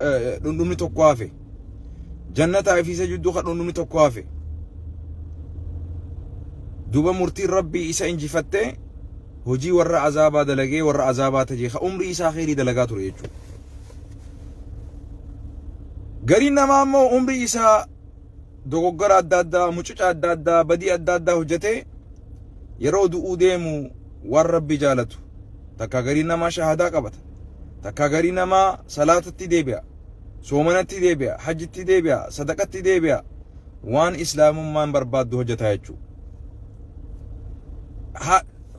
dhundhumni tokko hafe jannataa fi isa jidduu kan dhundhumni tokko hafe duba murtiin rabbii isa injifattee hojii warra azaabaa dalagee warra azaabaa tajee ka umrii isaa khairii dalagaa ture jechuudha. Gariin namaa immoo umrii isaa dogoggora adda addaa mucuca adda addaa badii adda addaa hojjetee yeroo du'uu deemu waan rabbi jaalatu takka gariin namaa shahadaa qabata takka gariin namaa salaatatti deebi'a soomanatti deebi'a hajjitti deebi'a sadaqatti deebi'a waan islaamummaan barbaaddu hojjetaa jechuudha.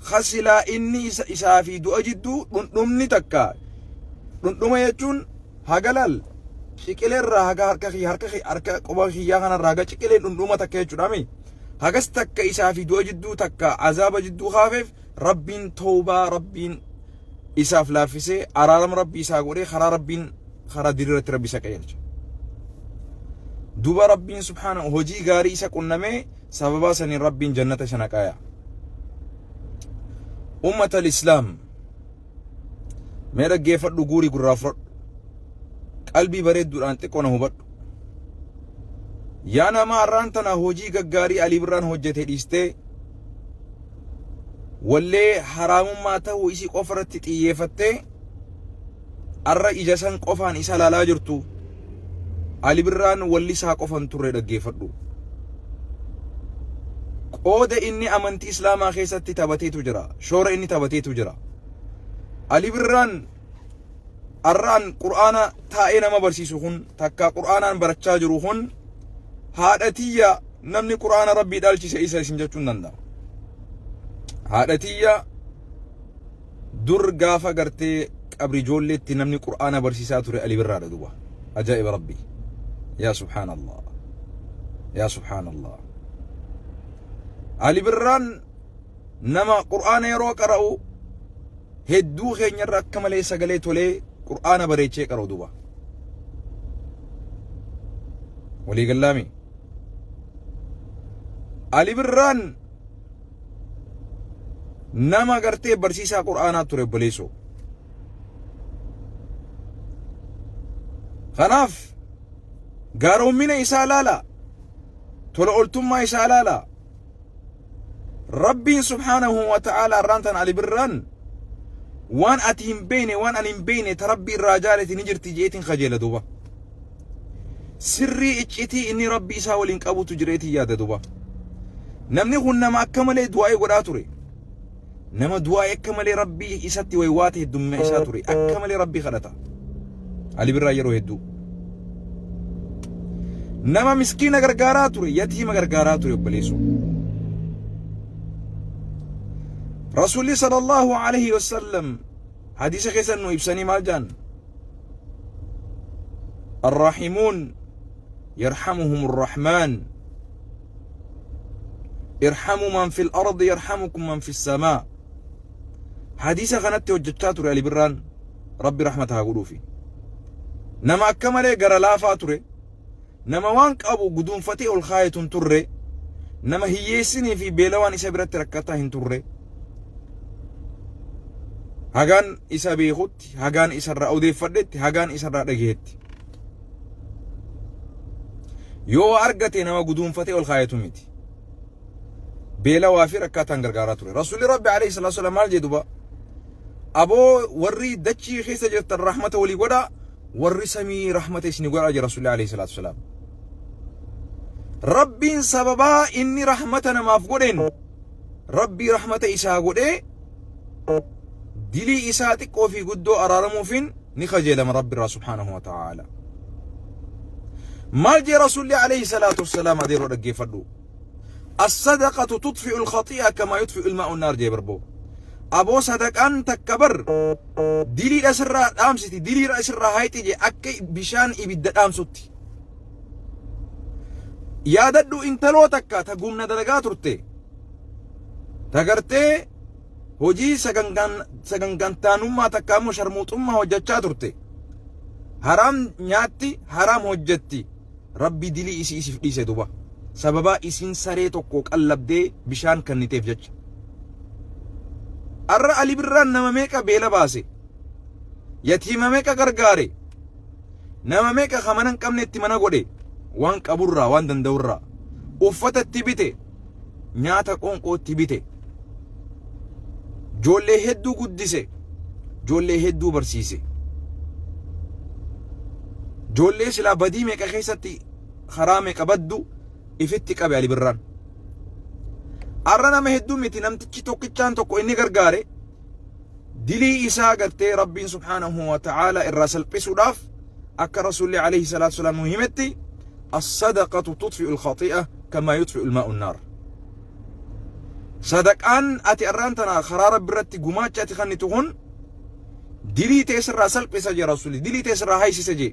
Khasilaa inni isaa fi du'a jidduu dhundhumni takka dhundhuma jechuun hagalal ciqileerraa haga harka quba kiyyaa kanarraa haga ciqilee dhundhuma takka jechuudha. Hagas takka isaa fi du'a jidduu takka azaaba jidduu haafeef rabbiin tawbaa rabbiin isaaf laaffisee araarama rabbii isaa godhee karaa diriirratti rabbi isa qajeelcha. Duba rabbiin subhaanahu hojii gaarii isa qunnamee sababaa saniin rabbiin jannata isa naqaaya. Ummata al-Islaam mee dhaggeeffadhu guurii gurraa fudhadhu qalbii bareedduudhaan xiqqoo na hubadhu. Yaa nama har'aan tana hojii gaggaarii Alii Birraan hojjete dhiistee wallee haraamummaa ta'uu isii qofa irratti xiyyeeffattee har'a ija san qofaan isa laalaa jirtu. Alii Birraan walli isaa qofan turre dhaggeeffadhu. Qooda inni amantii islaamaa keessatti taphateetu jira. Shoora inni taphateetu jira. Alii Birraan har'aan qur'aana taa'ee nama barsiisu kun takka qur'aanaan barachaa jiru kun haadhatiyya namni qur'aana rabbii dhaalchise isa isin jechuun danda'a. Haadhatiyya dur gaafa gartee qabri ijoolleetti namni qur'aana barsiisaa ture Alii Birraadha duba. Ajaa'iba rabbii. Yaa subhaanallah. Yaa subhaanallah. Alii Birraan nama qur'aana yeroo qara'u hedduu keenyarra akka malee sagalee tolee qur'aana bareechee qara'u duba. Walii gallaami. Alii Birraan nama gartee barsiisaa qur'aanaa ture obboleessoo. Kanaaf gaaroommina isaa laala. Tola ooltummaa isaa laala. Rabbiin subhaanahu wa ta'ala arraantan Alii Birraan waan ati hin beekne waan ani hin beekne ta rabbi irraa jaalate ni jirti jeetiin kajeela duba. Sirrii iccitii inni rabbi isaa waliin qabutu jireetii yaada duba. Namni kun nama akka malee du'aa godhaa ture. Nama du'aa akka malee rabbi isatti waywaate heddummaa isaa ture. Akka malee rabbi kadhata. Alii Birraan yeroo hedduu. Nama miskiina gargaaraa ture, yatiima gargaaraa ture obboleessu. Rasuulli sallallahu alaihi wasallam hadiisa keessan nu ibsanii maal jaan? Arrahimuun yarhamuhum arrahmaan irhamu man fil ardi yarhamukum man fis samaa. Hadiisa kanatti hojjechaa ture Alii Birraan rabbi rahmata haa godhuufi. Nama akka malee gara laafaa ture. Nama waan qabu guduunfatee ol kaayetun turre. Nama hiyyeessinii fi beelawaan isa biratti rakkataa hin turre. Hagaan isa beekutti, hagaan isarraa odeeffadhetti, hagaan isarraa dhageetti. Yoo argate nama guduunfatee ol kaayetu miti. Beelawaa fi rakkataan gargaaraa ture. Rasuulli Rabbi alayhi salaatu wassalaam maal jedhuba? Aboo warri dachii keessa jirtan rahmata walii godhaa, warri samii rahmata isinii godhaa jedha Rasuulli alayhi salaatu wassalaam. Rabbiin sababaa inni rahmata namaaf godheen, Rabbii rahmata isaa godhee dilii isaa xiqqoo fi guddoo araaramuufin ni kajeelama Rabbi irraa subhaanahu wa ta'ala. Maal jee Rasuulli alayhi salaatu wassalaam adeeroo dhaggeeffadhu. الصدقة تطفئ الخطيئة كما يطفئ الماء النار جي بربو. أبو صدقان تكبر دليل أسرى دامستي دليل أسرى هايتي جي أكي بشان إبدا دامستي. يا ددو انتلو تكا تقومنا دلقات رتي تقرتي هجي سغنغان تانوما تكامو شرموت أمه وججات رتي حرام نياتي حرام هجتي ربي دلي إسي إسي فليسي دوبا sababa isin saree tokko qallabdee bishaan kanniteef jecha. Arra Alii Birraan nama meeqa beela baase, yatiima meeqa gargaare, nama meeqa kamanan qabne itti mana godhe waan qaburraa waan danda'urraa uffata itti bite nyaata qoonqoo itti bite joollee hedduu guddise joollee hedduu barsiise joollee silaa badii meeqa keessatti karaa meeqa baddu ifitti qabe Ali Birraan arra nama hedduu miti namtichi tokkichaan tokko inni gargaare dilii isaa gartee rabbiin subhaanahu wa ta'ala irraa salphisuudhaaf akka rasuulli alayhi salaatu wasalaam himetti as-sadaqatu tudfi'u al-khati'a kama yudfi'u al-ma'u an-nar sadaqaan ati arraan tana karaa rabbi irratti gumaacha ati kennitu kun dilii teessirraa salphisa jee rasuulli dilii teessirraa haysisa jee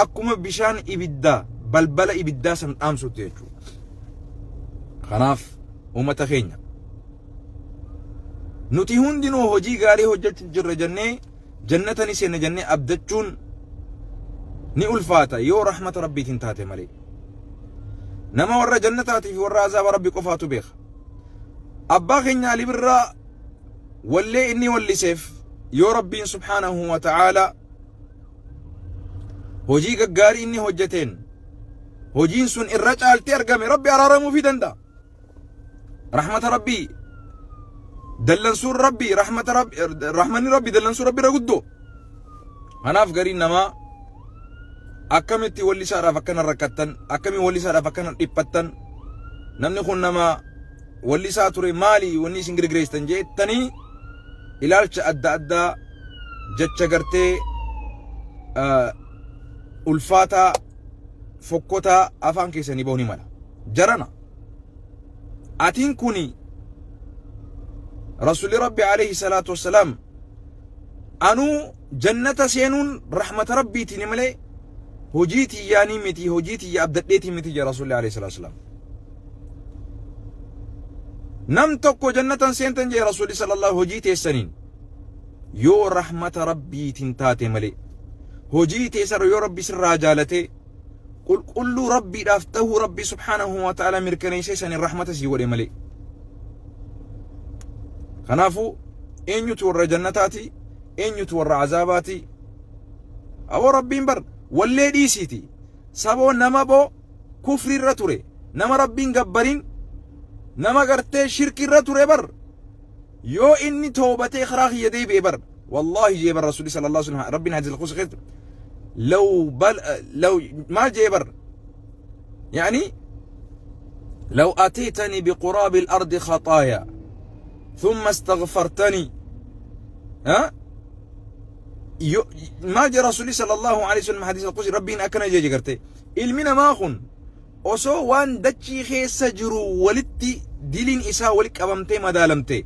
akkuma bishaan ibiddaa balbala ibiddaa san dhaamsutti jechuudha kanaaf ummata keenya nuti hundinuu hojii gaarii hojjechuuf jirra jennee jannata ni seena jennee abdachuun ni ulfaata yoo rahmata rabbiitiin taate malee nama warra jannataatii fi warra azaaba rabbi qofaatu beeka abbaa keenya Ali Birraa wallee inni walliseef yoo rabbiin subhaanahu wa ta'ala hojii gaggaarii inni hojjeteen hojiin sun irra caaltee argame rabbi araaramuu fi danda'a rahmata rabbii dallansuun rabbii rahmanni rabbii dallansuun rabbii irra guddoo kanaaf gariin namaa akkamitti wallisaadhaaf akkana rakkattan akkamiin wallisaadhaaf akkana dhiphattan namni kun nama wallisaa ture maali wanni isin girgireessan jettanii ilaalcha adda addaa jecha gartee ulfaataa fokkotaa afaan keessanii bahuu ni mala jarana atiin kuni رسول ربي عليه الصلاة والسلام أنو جنة سينون رحمة ربي تنملي هجيتي يا نيمتي هجيتي يا أبدأتي متي يا رسول الله عليه الصلاة والسلام نمتكو جنة سينتن يا رسول صلى الله هجيتي السنين يو رحمة ربي تنتاتي ملي هجيتي سر يو ربي سر راجالتي قل ربي دافته ربي سبحانه وتعالى مركني سيسن الرحمة سيولي ملي خنافو eenyutu warra jannataati eenyutu warra azaabaati awoo rabbiin bar wallee dhiisiiti saboo nama boo kufri irra ture nama rabbiin gabbarin nama gartee shirki irra ture bar yoo inni toobatee karaa kiyya deebi'e bar wallahi jee bar rasuuli sallallahu alaihi wasallam rabbiin hadiis al-qudsi keessatti لو ما جيبر يعني لو أتيتني بقراب الأرض خطايا ثم استغفرتني ها ما جاء رسولي صلى الله عليه وسلم حديث القدسي ربي إن أكن جي جرتي المنا ما خن أسو وان دتشي خيس جرو ولتي دلين إسا ولك أبمتي مدالمتي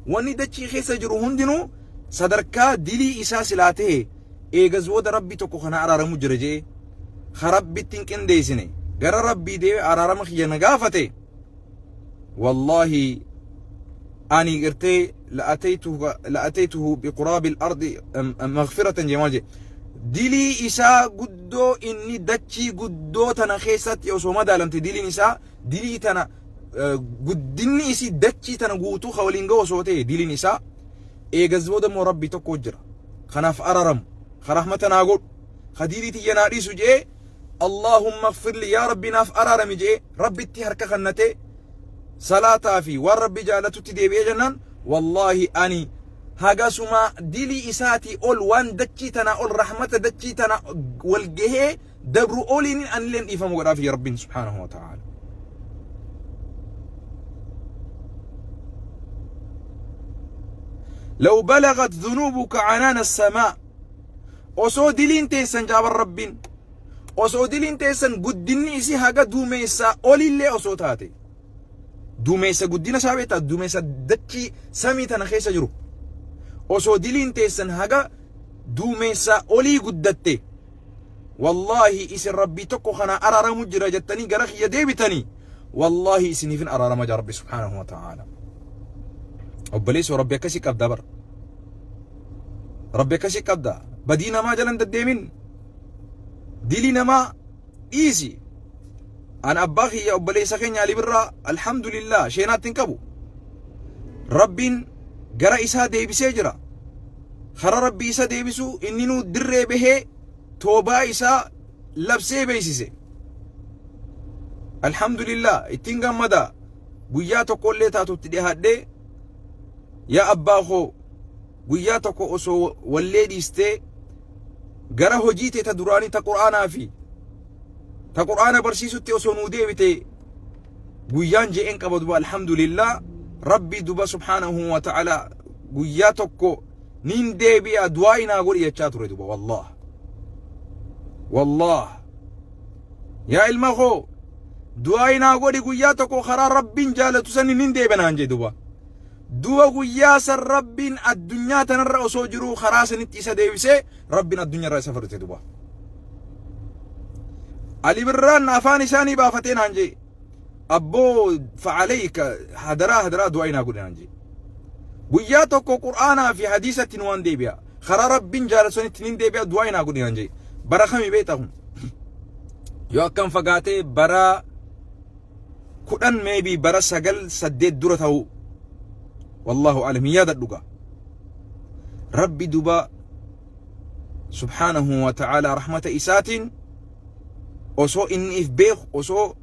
واني دتشي خيس جرو هندنو صدركا دلي إسا سلاته إيغز ود ربي تكو خنا أرارمو جرجي خربي تنكن ديسني غير ربي دي أرارم خيانا غافتي والله أني قرتي لأتيته بقراب الأرض مغفرة جمالجي ديلي إسا قدو إني دتشي قدو تنا خيست يوسو مدى لمت ديلي نسا ديلي تنا قدني إسي دتشي تنا قوتو خولينغو صوتي ديلي نسا إيغزو دمو ربي تكو جرا خناف أرارم خرحمتنا قول خديري تينا ريسو جي اللهم اغفر لي يا ربي ناف أرارم جي ربي تهرك خنتي صلاة في والرب جالتو تديبي جنان والله أني هاقا سما ديلي إساتي أول وان دجيتنا أول رحمة دجيتنا والجهة دبرو أولين أن لن إفهم وقرا في رب سبحانه وتعالى لو بلغت ذنوبك عنان السماء أصو ديلين تيسن جاب الرب أصو ديلين تيسن قدني إسي هاقا دوميسا أولي اللي أصو تاتي دوميسا قدنا سابتا دوميسا دتشي سامي تنخيسا جرو osoo diliin teessan haga duumessa olii guddatte wallahi isin rabbi tokko kana araaramu jira jettanii gara kiyya deebitanii wallahi isinifin araarama jira rabbi subhanahu wa ta'ala obboleessi rabbi akkasi qabda bar rabbi akkasi qabda badii namaa jalan deddeemin dilii namaa dhiisi an abbaa kiyya obboleessa keenya Ali Birraa alhamdulillah sheenaattiin qabu rabbiin gara isaa deebisee jira khara rabbi isa deebisu inni nu dirree bahee توبا إسا لبسي بيسيسي الحمد لله اتنغم مدى قياتو قولي تاتو تدهدي يا أباخو قياتو قو أسو والليدي استي غرا هجيتي تدراني تا قرآنا في تا قرآنا برسيسو تي أسو نودي بتي قيان جئين قبضوا الحمد لله ربي دوبا سبحانه وتعالى قياتو قو نين دي بيا دوائنا قول يتشاتو دوبا والله والله يا المخو دوائنا قول قياتو قو خرا ربين جالتو سني نين دي بنانجي دوبا دوا قياس ربين الدنيا تنرى أسوجرو خراس نتيسا ديوسي ربين الدنيا رأي سفرت دوبا علي بران أفاني ساني بافتين هنجي أبو فعليك هدرا دوائنا قول هنجي قياتو قو قرآنا في حديثة تنوان دي بيا خرا ربين جالسوني تنين دي بيا دوائنا قول هنجي برا خمي بيتهم يو أكام فقاتي برا كودان ميبي برا سقل سديد دورتهو والله أعلم يا دلوقا ربي دبا سبحانه وتعالى رحمة إسات وصو إن إفبيخ وصو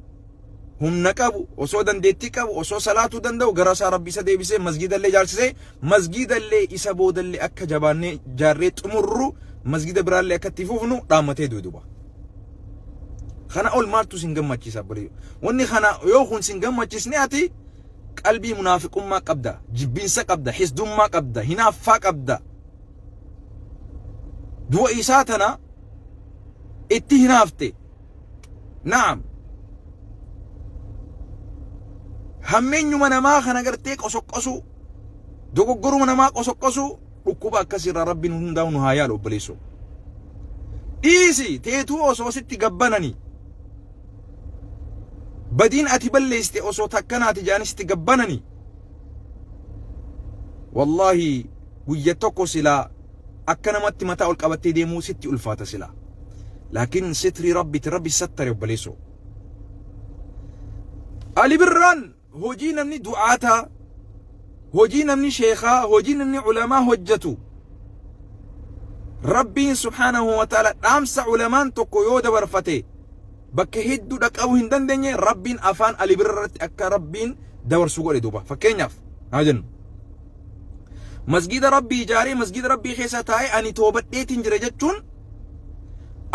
هم نكبو وصو دندتي كبو وصو صلاة دندو غراسا ربي سدي بيسي مسجد اللي جالسي مسجد اللي إسابود اللي أكا جباني جاريت أمرو مسجد برا اللي أكا تفوفنو رامتي دو دبا خانا أول مالتو سنگم مچيسا بليو واني خانا يوخون سنگم مچيسنياتي قلبي منافق ما قبدا جبين قبدا حسد ما قبدا هنا فا قبدا دو إيساتنا اتي هنافتي نعم همين من ما خنا قرتيك أسوكسو دوكو قرو من ما أسوكسو ركوبا كسر ربي نهنداو نهايالو بليسو إيسي تيتو أسو ستي قبناني بدين أتبلستي أو صوتك كانت جانستي قبنني والله ويتوكو سلا أكنمت متى القبتي ديمو ستي ألفات سلا لكن ستري ربي ستر يبليسو علي بران هوجينا من دعاتا هوجينا من شيخا هوجينا من علماء هجتو ربي سبحانه وتعالى أمس علمان توكو يودا ورفتي bakka hedduu dhaqabuu hin dandeenye rabbiin afaan Ali Birraatti akka rabbiin dabarsuu godhe duuba fakkeenyaaf haa jennu masgida rabbii ijaaree masgida rabbii keessa taa'ee ani toobadheetiin jira jechuun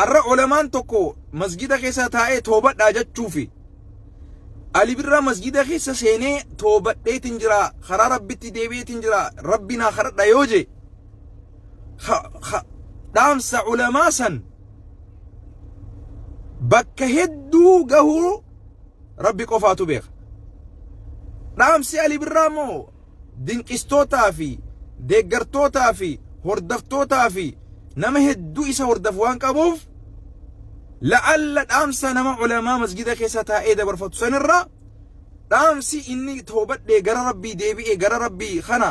arra ulamaan tokko masgida keessa taa'ee toobadhaa jechuufi Ali Birraa masgida keessa seenee toobadheetiin jira karaa rabbitti deebi'eetiin jira rabbinaa kadhadha yoo je dhaamsa ulamaa san bakka hedduu gahuu rabbi qofaatu beeka dhaamsi Ali Birraa moo dinqistootaa fi deeggartootaa fi hordoftootaa fi nama hedduu isa hordofu waan qabuuf la'alla dhaamsa nama ulamaa masgida keessa taa'ee dabarfatu sanirra dhaamsi inni toobadhee gara rabbii deebi'ee gara rabbii kana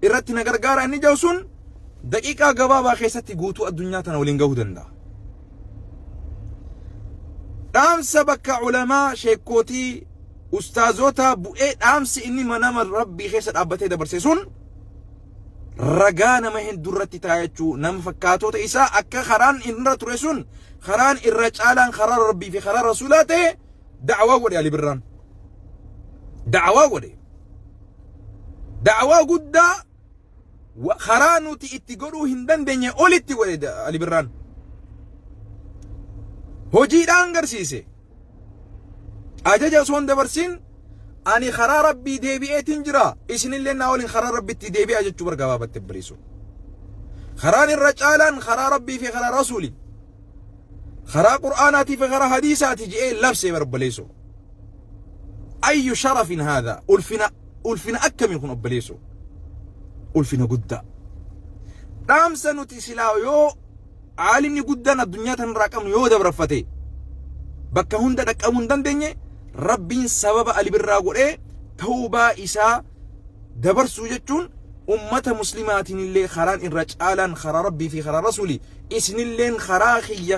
irratti na gargaara inni jedhu sun daqiiqaa gabaabaa keessatti guutuu addunyaa tana waliin gahuu danda'a. dhaamsa bakka ulamaa sheekootii ustaazota bu'ee dhaamsi inni manama rabbii keessa dhaabbatee dabarse sun ragaa nama hedduu irratti ta'a jechuu nama fakkaatota isaa akka karaan irra ture sun karaan irra caalaan karaa rabbii fi karaa rasuulaa ta'e da'awaa godhe Ali Birraan da'awaa godhe da'awaa guddaa karaa nuti itti godhuu hin dandeenye olitti godhe Ali Birraan hojiidhaan garsiise ajaja osoo hin dabarsin ani karaa rabbii deebi'eetiin jira isinillee naa waliin karaa rabbitti deebi'a jechuu bargabaabatte bariisu karaan irra caalaan karaa rabbii fi karaa rasuuli karaa qur'aanaatii fi karaa hadiisaati je'ee labsee barbaleessu ayyu sharafin haadha ulfina akkamii kun obbaleessu ulfina guddaa dhaamsa nuti silaa yoo عالمني قدنا الدنيا تنراكم يودا برفته بكا هندا دقمون دندنye ربين سبب علي بالراغو توبة إساء دبر سوجتون أمة مسلمات اللي خران إن رجالا خرا ربي في خرا رسولي إسن اللين خراخي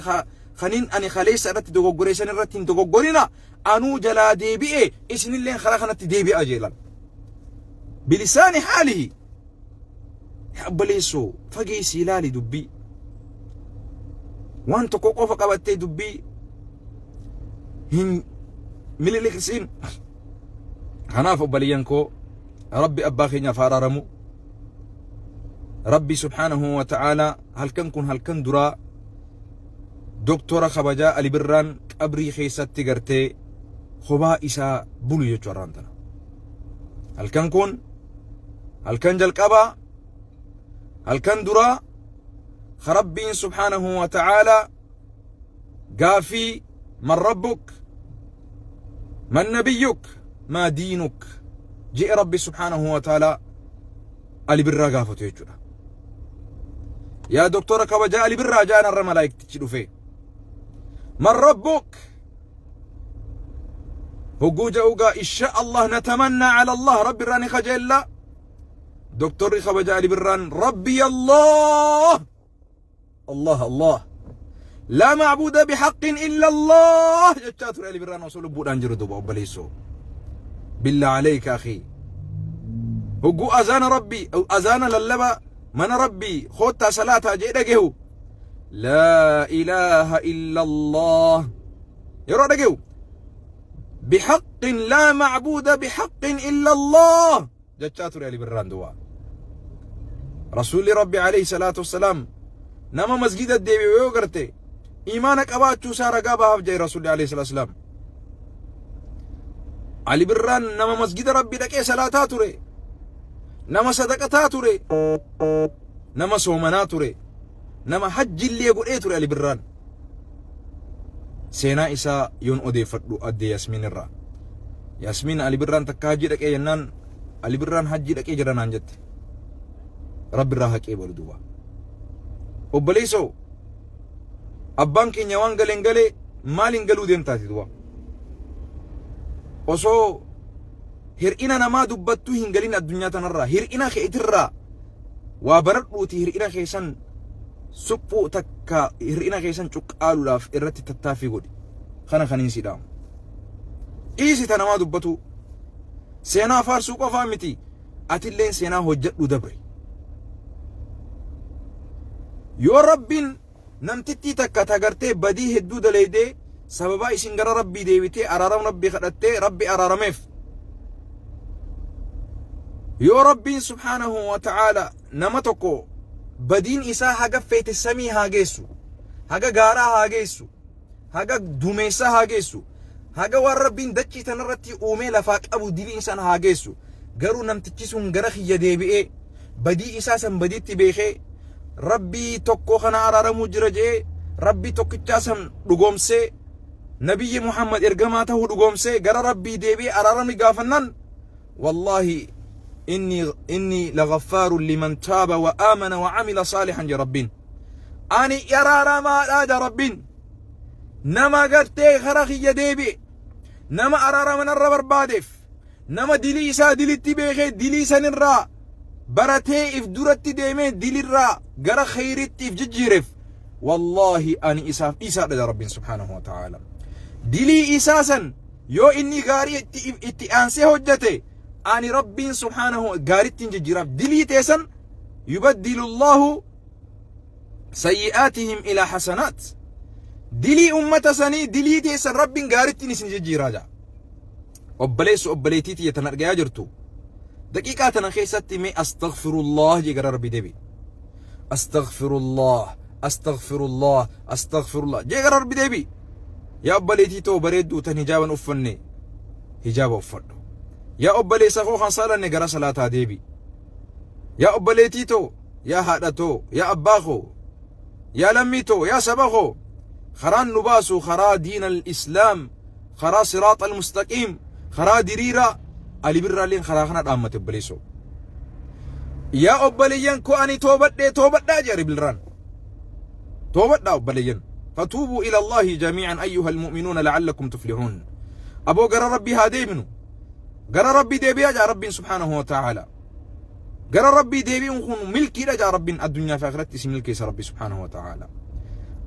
خنين أني خليس أرت دوغوري سن رتين دوغورينا أنو جلا ديبي إسن اللين خراخنت ديبي أجيلا بلسان حاله حبليسو فقي سلالي دبي وان تقوقو فقبتي دبي هن مليلكسين هناف أبليانكو ربي أباخينا فارارمو ربي سبحانه وتعالى هل كن درا دكتورة خبجا علي بران قبري خيسات تغرتي خبا إسا بلو يجورانتنا هل كن جل قبا هل كن درا خربي سبحانه وتعالى قافي من ربك من نبيك ما دينك جئ ربي سبحانه وتعالى علي برا قافتو يجورا يا دكتورة كبجا علي برا جانا الرملايك تجدو فيه من ربك هجوجا وقا إن شاء الله نتمنى على الله ربي راني خجل دكتور خبجا علي بران ربي الله الله الله لا معبود بحق إلا الله جاتور علي بران وصول بودان جردو بأبليسو بالله عليك أخي هجو أذان ربي أو أذان للبا من ربي خوتا صلاة جيدجهو لا إله إلا الله يرودجهو بحق لا معبود بحق إلا الله جاتور علي بران دوا رسول ربي عليه الصلاة والسلام نما مسجد الدبي ويوغرتي إيمانك أباتشو سارة قابها بجاي رسول عليه الصلاة والسلام علي بران نما مسجد ربي لكي صلاة توري نما صدقة توري نما صومنا توري نما حج اللي يقول ايه توري علي بران سينا إسا يون أدي فردو أدي ياسمين الرا ياسمين علي بران تكاجي لكي ينان علي بران حجي لكي جران جت ربي راحك ايه بردوا وبليسو أبان كي نيوان غلنغلي مالين غلو ديم تاتي دوا osoo hir'ina namaa dubbattuu hin galin addunyaa tanarraa hir'ina keetirraa waa baradhuuti hir'ina keessan suphuu takka hir'ina keessan cuqqaaluudhaaf irratti tattaaffii godhi kana kaniin sidhaamu dhiisita namaa dubbatu seenaa faarsuu qofaa miti atilleen seenaa hojjedhu dabre yoo rabbiin namtittii takka tagartee badii hedduu daleeydee sababa isin gara rabbii deebitee araaram rabbii kadhattee rabbi araarameef yoo rabbiin subhaanahu wa ta'ala nama tokko badiin isaa haga feete samii haa geessu haga gaaraa haa geessu haga dumeessaa haa geessu haga waan rabbiin dachii tanarratti uumee lafaa qabu diliin san haa geessu garuu namtichi sun gara kiyya deebi'ee badii isaa san badiitti beekee rabbii tokko kana araaramuu jira jee rabbii tokkichaa san dhugoomsee نبي محمد إرجماته لقومسي قال ربي ديبي أرارمي قافنن والله إني لغفار لمن تاب وآمن وعمل صالحا يا ربين أني يرى ما لا ربين نما قرتي خرخي يا ديبي نما أرار من الربر بادف نما دليسا دلتي بيخي دليسا نرى برتي إف دورتي ديمي دلي الرا قرى خيرتي في ججيرف والله أني إساف يا ربين سبحانه وتعالى دلي إساسا يو إني غاري اتئانسي هجته آني ربين سبحانه غاري تنججراف دلي تيسن يبدل الله سيئاتهم إلى حسنات دلي أمة سني دلي تيسن ربين غاري تنججراجا أبليس أبليتيتي يتنرقيا جرتو دقيقاتنا خيستي مي أستغفر الله جيغر ربي دبي أستغفر الله أستغفر الله أستغفر الله جيغر ربي دبي يا أبليتي تو بريد وتن هجابا أفني هجابا أفنو يا أبلي سخو خنصالا نقرا صلاة ديبي يا أبليتي تو يا هادتو يا أباخو يا لميتو يا سبخو خران نباسو خرا دين الإسلام خرا صراط المستقيم خرا دريرا علي برالين خرا خنا دامت أبليسو يا أبليين كو أني توبت دا جاري بالران توبت دا أبليين فتوبوا إلى الله جميعا أيها المؤمنون لعلكم تفلحون أبو قرى ربي هادي منه قرى ربي ديبي أجا ربي سبحانه وتعالى قرى ربي ديبي ونخون ملكي لجا ربي الدنيا في آخرتي سي ملكي ربي سبحانه وتعالى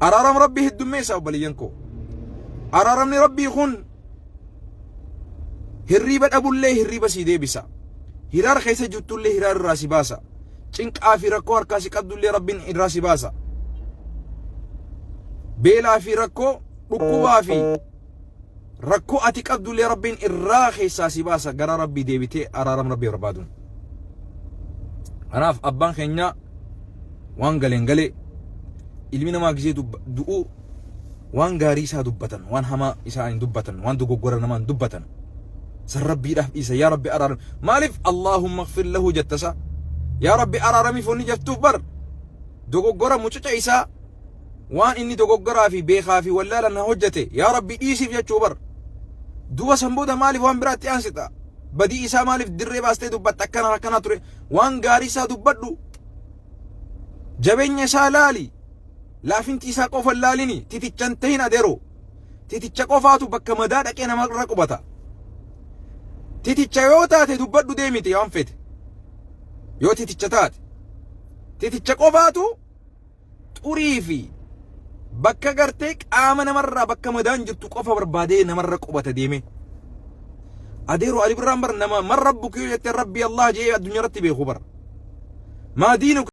أرارم ربي هدوميسا وبلينكو أرارم ربي خون هريبة أبو الله هريبة سي ديبسا هرار خيسة جوتو الله هرار راسي باسا چنك آفي ركوار كاسي قدو الله ربي راسي باسا beelaa fi rakkoo dhukkubaa fi rakkoo ati qabdullee rabbiin irraa keessaa si baasa gara rabbii deebitee araaram rabbii barbaaduun. Kanaaf abbaan keenya waan galeen galee ilmi namaa gisee du'u waan gaarii isaa dubbatan waan hamaa isaa hin dubbatan waan dogoggora namaa hin dubbatan. San rabbiidhaaf dhiisa yaa rabbi araaram maaliif Allahumma ighfir lahu jettasa yaa rabbi araarami foonni jettuuf bar dogoggora mucuca isaa waan inni dogoggoraa fi beekaa fi wallaala na hojjete yaa rabbi dhiisiif jechuu bar duba san booda maaliif waan biraatti aansita badii isaa maaliif dirree baastee dubbatta akkana ture waan gaarii isaa dubbadhu jabeenya isaa laali laafinti isaa qofa laalini titichan tahin adeero titicha qofaatu bakka madaa dhaqee nama irra qubata titicha yoo taate dubbadhu deemite waan fete yoo titicha taate titicha qofaatu xurii fi bakka gartee qaama namarraa bakka madaan jirtu qofa barbaadee namarra qubata deeme adeero Ali Birraan bar nama man rabbuki jette rabbi Allah jee addunyaa irratti beeku bar maa diinu